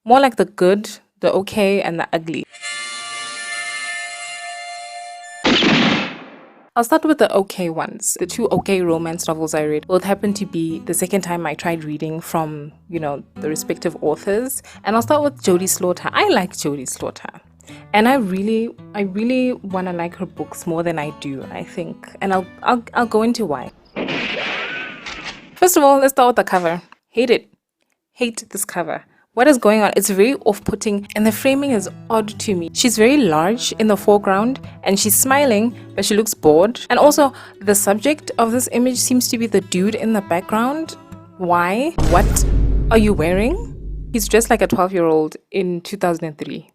More like the good, the okay, and the ugly. I'll start with the okay ones. The two okay romance novels I read both happened to be the second time I tried reading from, the respective authors. And I'll start with Jodie Slaughter. I like Jodie Slaughter. And I really want to like her books more than I do, I think. And I'll go into why. First of all, let's start with the cover. Hate it. Hate this cover. What is going on? It's very off-putting and the framing is odd to me. She's very large in the foreground and she's smiling, but she looks bored. And also, the subject of this image seems to be the dude in the background. Why? What are you wearing? He's dressed like a 12-year-old in 2003.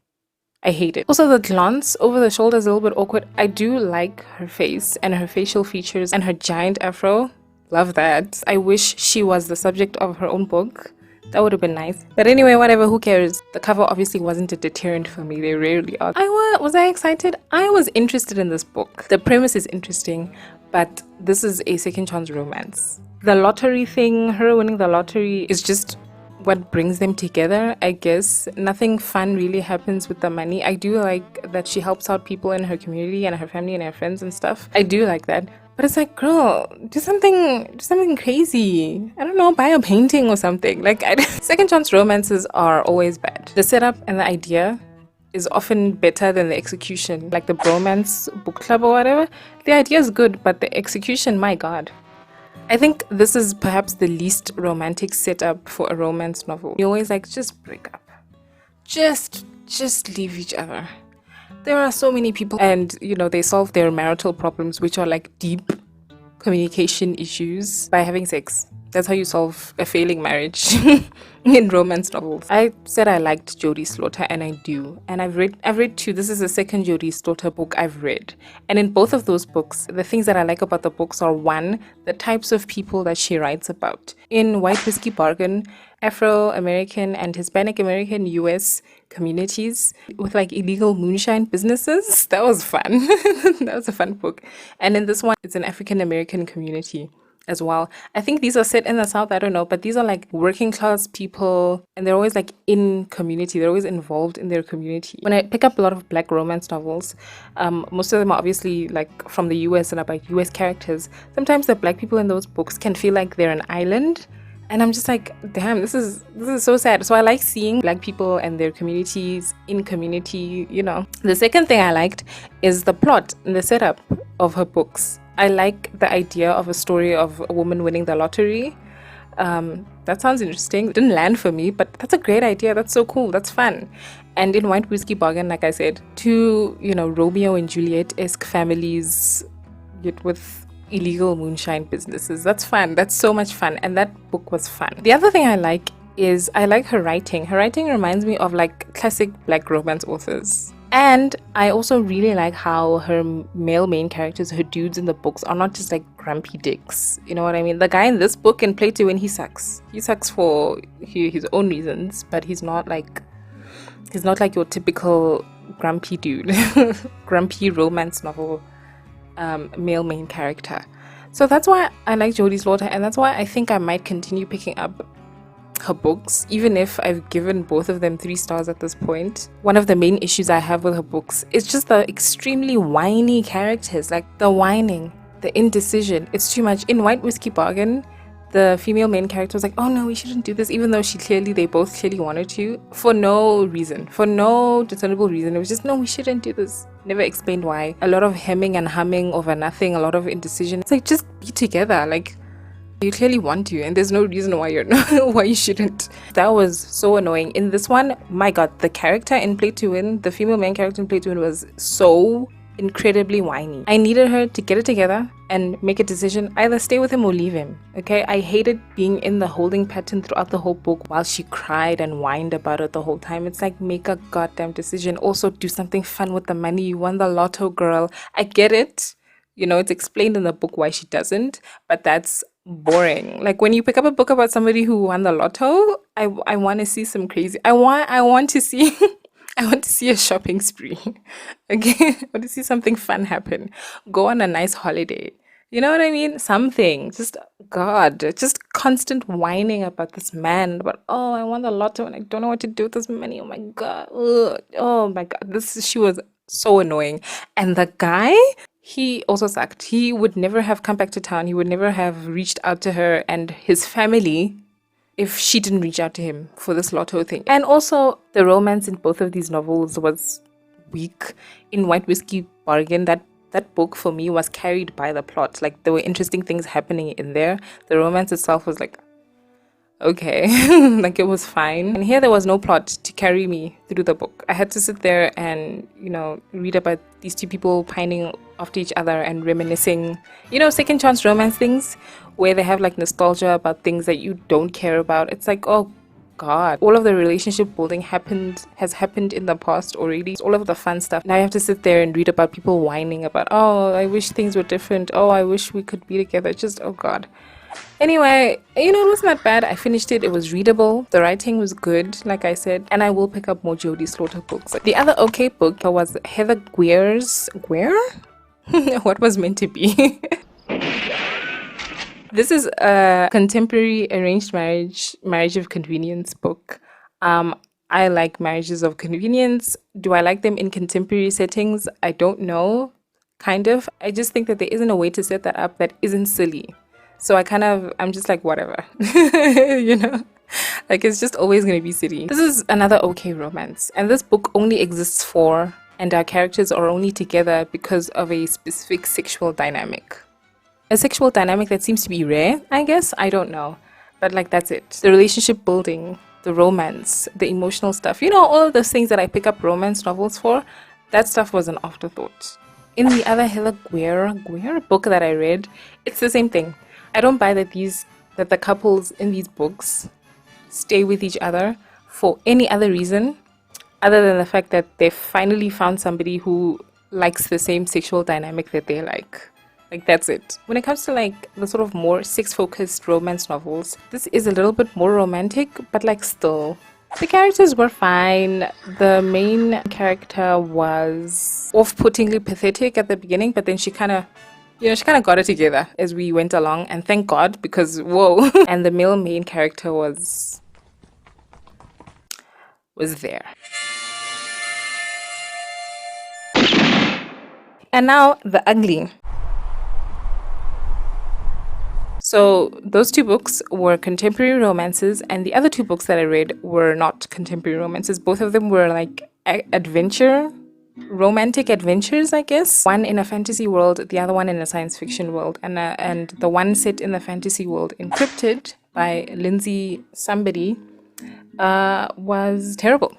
I hate it. Also, the glance over the shoulder is a little bit awkward. I do like her face and her facial features and her giant afro. Love that. I wish she was the subject of her own book. That would have been nice. But anyway, whatever, who cares? The cover obviously wasn't a deterrent for me. They rarely are. Was I excited? I was interested in this book. The premise is interesting, but this is a second chance romance. The lottery thing, her winning the lottery, is just what brings them together, I guess. Nothing fun really happens with the money. I do like that she helps out people in her community and her family and her friends and stuff. I do like that. But it's like, girl, do something crazy. I don't know, buy a painting or something. Second chance romances are always bad. The setup and the idea is often better than the execution. Like the bromance book club or whatever. The idea is good, but the execution, my god. I think this is perhaps the least romantic setup for a romance novel. You're always like, just break up. Just leave each other. There are so many people and, they solve their marital problems, which are like deep communication issues, by having sex. That's how you solve a failing marriage in romance novels. I said I liked Jodie Slaughter, and I do. And I've read two. This is the second Jodie Slaughter book I've read. And in both of those books, the things that I like about the books are, one, the types of people that she writes about. In White Whiskey Bargain, Afro-American and Hispanic American US communities with like illegal moonshine businesses. That was fun. That was a fun book. And in this one, it's an African American community as well. I think these are set in the South, I don't know, but these are like working class people and they're always like in community. They're always involved in their community. When I pick up a lot of black romance novels, most of them are obviously like from the US and about US characters. Sometimes the black people in those books can feel like they're an island. And I'm just like, damn, this is so sad. So I like seeing black people and their communities in community, The second thing I liked is the plot and the setup of her books. I like the idea of a story of a woman winning the lottery. That sounds interesting. It didn't land for me, but that's a great idea. That's so cool. That's fun. And in White Whiskey Bargain, like I said, two, Romeo and Juliet-esque families yet with illegal moonshine businesses. That's fun. That's so much fun. And that book was fun. The other thing I like is I like her writing. Her writing reminds me of like classic black romance authors. And I also really like how her male main characters, her dudes in the books, are not just like grumpy dicks. You know what I mean? The guy in this book in Play to Win, he sucks. He sucks for his own reasons, but he's not like your typical grumpy dude. Grumpy romance novel male main character. So that's why I like Jodie Slaughter, and that's why I think I might continue picking up her books, even if I've given both of them 3 stars at this point. One of the main issues I have with her books is just the extremely whiny characters, like the whining, the indecision. It's too much. In White Whiskey Bargain, the female main character was like, oh no, we shouldn't do this, even though they both clearly wanted to, for no reason, for no discernible reason. It was just, no, we shouldn't do this. Never explained why. A lot of hemming and humming over nothing, a lot of indecision. It's like, just be together. Like, you clearly want to, and there's no reason why why you shouldn't. That was so annoying. In this one, my god, the character in Play to Win, the female main character in Play to Win, was so incredibly whiny. I needed her to get it together and make a decision, either stay with him or leave him. Okay, I hated being in the holding pattern throughout the whole book while she cried and whined about it the whole time. It's like, make a goddamn decision. Also, do something fun with the money. You won the lotto, girl. I get it. It's explained in the book why she doesn't, but that's boring. Like, when you pick up a book about somebody who won the lotto, I want to see some crazy. I want to see I want to see a shopping spree. Okay, I want to see something fun happen. Go on a nice holiday. You know what I mean? Something. Just, God, just constant whining about this man. But, oh, I want the lotto and I don't know what to do with this money. Oh my God. Ugh. Oh my God. She was so annoying. And the guy, he also sucked. He would never have come back to town. He would never have reached out to her and his family if she didn't reach out to him for this lotto thing. And also, the romance in both of these novels was weak. In White Whiskey Bargain, that book for me was carried by the plot. Like, there were interesting things happening in there. The romance itself was like, okay, like, it was fine. And here there was no plot to carry me through the book. I had to sit there and, read about these two people pining after each other and reminiscing, second chance romance things where they have like nostalgia about things that you don't care about. It's like, oh God, all of the relationship building has happened in the past already. All of the fun stuff. Now you have to sit there and read about people whining about, oh, I wish things were different. Oh, I wish we could be together. Just, oh God. Anyway, it wasn't that bad. I finished it. It was readable. The writing was good, like I said. And I will pick up more Jodie Slaughter books. The other okay book was Heather Guerre's Guerre? What Was Meant to Be. This is a contemporary arranged marriage of convenience book. I like marriages of convenience. Do I like them in contemporary settings? I don't know. Kind of. I just think that there isn't a way to set that up that isn't silly. So I'm just like, whatever. Like, it's just always going to be silly. This is another okay romance. And this book only exists for, and our characters are only together because of a specific sexual dynamic. A sexual dynamic that seems to be rare, I guess. I don't know. But like, that's it. The relationship building, the romance, the emotional stuff. All of those things that I pick up romance novels for, that stuff was an afterthought. In the other Heather Guerre book that I read, it's the same thing. I don't buy that the couples in these books stay with each other for any other reason other than the fact that they finally found somebody who likes the same sexual dynamic that they like. Like, that's it. When it comes to like the sort of more sex-focused romance novels, this is a little bit more romantic, but like still. The characters were fine. The main character was off-puttingly pathetic at the beginning, but then she kind of got it together as we went along, and thank God, because whoa. And the male main character was there. And now the ugly. So those two books were contemporary romances, and the other two books that I read were not contemporary romances. Both of them were like romantic adventures, I guess. One in a fantasy world, the other one in a science fiction world. And the one set in the fantasy world, Encrypted by Lindsay somebody, was terrible.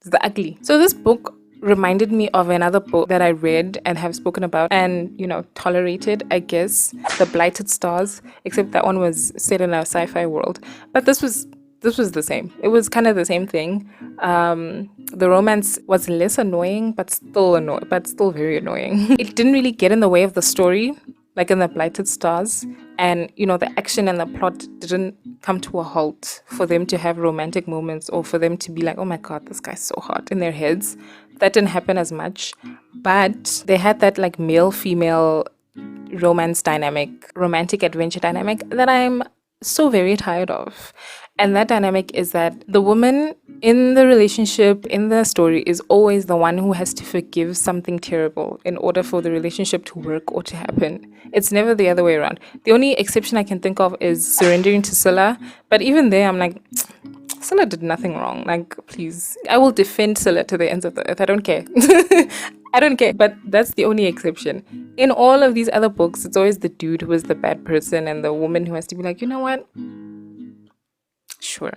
It's the ugly. So this book reminded me of another book that I read and have spoken about and, tolerated, I guess, The Blighted Stars, except that one was set in a sci-fi world. But this was the same. It was kind of the same thing. The romance was less annoying, but still very annoying. It didn't really get in the way of the story, like in The Blighted Stars. And, the action and the plot didn't come to a halt for them to have romantic moments or for them to be like, oh my God, this guy's so hot in their heads. That didn't happen as much. But they had that like male-female romance dynamic, romantic adventure dynamic that I'm so very tired of. And that dynamic is that the woman in the relationship, in the story, is always the one who has to forgive something terrible in order for the relationship to work or to happen. It's never the other way around. The only exception I can think of is Surrendering to Scylla. But even there, I'm like, Scylla did nothing wrong. Like, please. I will defend Scylla to the ends of the earth. I don't care. I don't care. But that's the only exception. In all of these other books, it's always the dude who is the bad person and the woman who has to be like, you know what? Sure.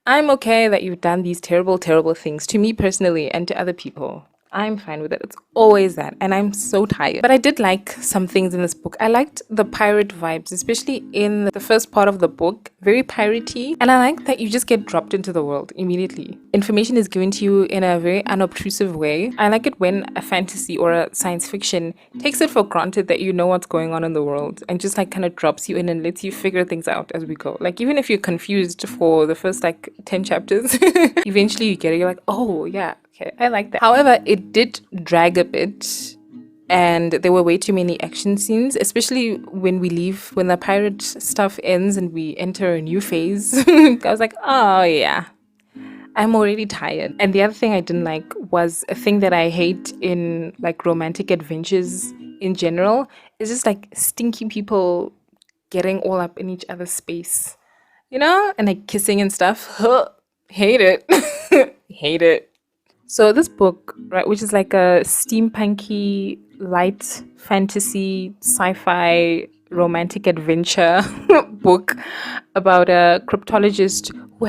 I'm okay that you've done these terrible, terrible things to me personally and to other people. I'm fine with it. It's always that. And I'm so tired. But I did like some things in this book. I liked the pirate vibes, especially in the first part of the book. Very piratey. And I like that you just get dropped into the world immediately. Information is given to you in a very unobtrusive way. I like it when a fantasy or a science fiction takes it for granted that you know what's going on in the world and just like kind of drops you in and lets you figure things out as we go. Like, even if you're confused for the first like 10 chapters, eventually you get it. You're like, oh yeah. Okay, I like that. However, it did drag a bit and there were way too many action scenes, especially when the pirate stuff ends and we enter a new phase. I was like, oh yeah, I'm already tired. And the other thing I didn't like was a thing that I hate in like romantic adventures in general is just like stinky people getting all up in each other's space, and like kissing and stuff. Hate it. Hate it. So this book, right, which is like a steampunky, light fantasy, sci-fi, romantic adventure book about a cryptologist who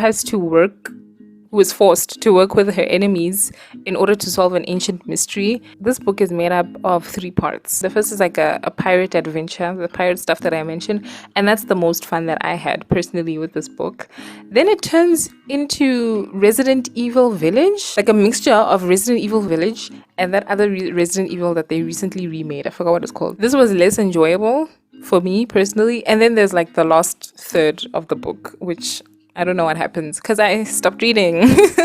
is forced to work with her enemies in order to solve an ancient mystery. This book is made up of 3 parts. The first is like a pirate adventure, the pirate stuff that I mentioned, and that's the most fun that I had personally with this book. Then it turns into Resident Evil Village, like a mixture of Resident Evil Village and that other Resident Evil that they recently remade. I forgot what it's called. This was less enjoyable for me personally. And then there's like the last third of the book, which I don't know what happens because I stopped reading.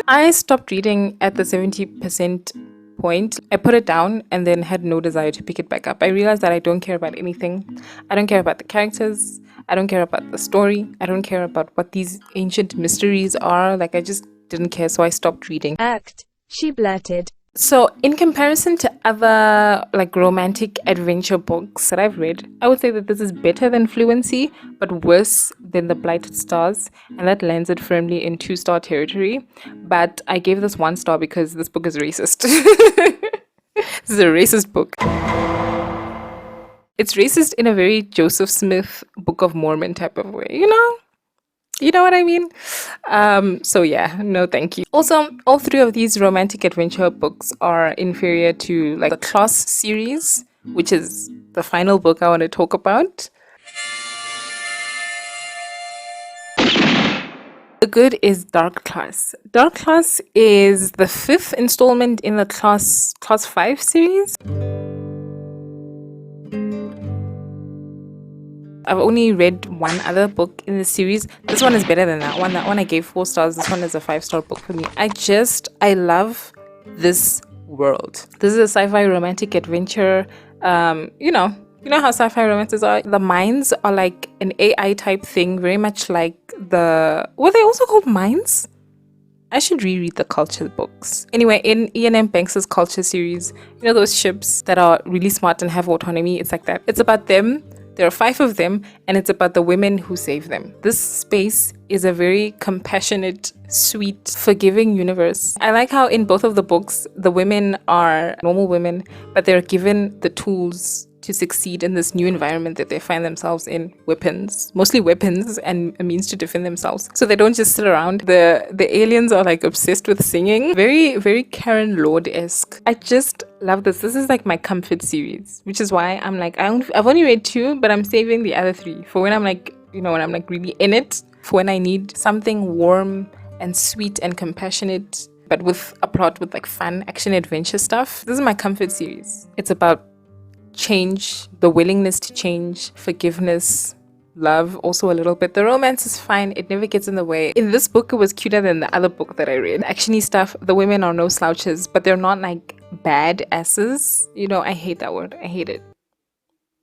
I stopped reading at the 70% point. I put it down and then had no desire to pick it back up. I realized that I don't care about anything. I don't care about the characters. I don't care about the story. I don't care about what these ancient mysteries are. Like, I just didn't care, so I stopped reading. She blurted. So in comparison to other like romantic adventure books that I've read, I would say that this is better than Fluency, but worse than The Blighted Stars, and that lands it firmly in 2-star territory. But I gave this 1 star because this book is racist. This is a racist book. It's racist in a very Joseph Smith Book of Mormon type of way, You know what I mean? So yeah, no thank you. Also, all 3 of these romantic adventure books are inferior to like the Class series, which is the final book I want to talk about. The good is Dark Class. Dark Class is the 5th installment in the Class 5 series. I've only read 1 other book in the series. This one is better than that one. That one I gave 4 stars. This one is a 5-star book for me. I love this world. This is a sci-fi romantic adventure. You know how sci-fi romances are. The minds are like an AI type thing, very much like were they also called Minds? I should reread the Culture books. Anyway, in Ian M. Banks's Culture series, those ships that are really smart and have autonomy, it's like that. It's about them. There are 5 of them, and it's about the women who save them. This space is a very compassionate, sweet, forgiving universe. I like how in both of the books, the women are normal women, but they're given the tools to succeed in this new environment that they find themselves in. Mostly weapons and a means to defend themselves. So they don't just sit around. The aliens are like obsessed with singing. Very, very Karen Lord-esque. I just love this. This is like my comfort series, which is why I'm like, I've only read 2, but I'm saving the other 3 for when I'm like, when I'm like really in it, for when I need something warm and sweet and compassionate, but with a plot with like fun action adventure stuff. This is my comfort series. It's about change, the willingness to change, forgiveness, love, also a little bit. The romance is fine. It never gets in the way. In this book, it was cuter than the other book that I read. Actiony stuff. The women are no slouches, but they're not like bad asses. I hate that word. I hate it.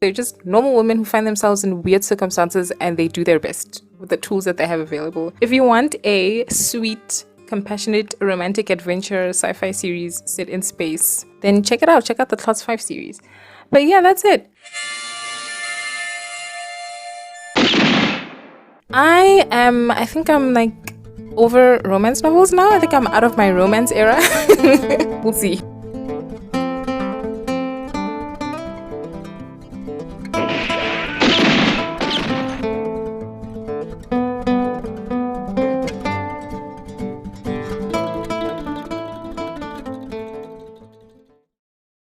They're just normal women who find themselves in weird circumstances and they do their best with the tools that they have available. If you want a sweet, compassionate, romantic adventure sci-fi series set in space, then check it out. Check out the Class 5 series. But yeah, that's it. I think I'm like over romance novels now. I think I'm out of my romance era. We'll see.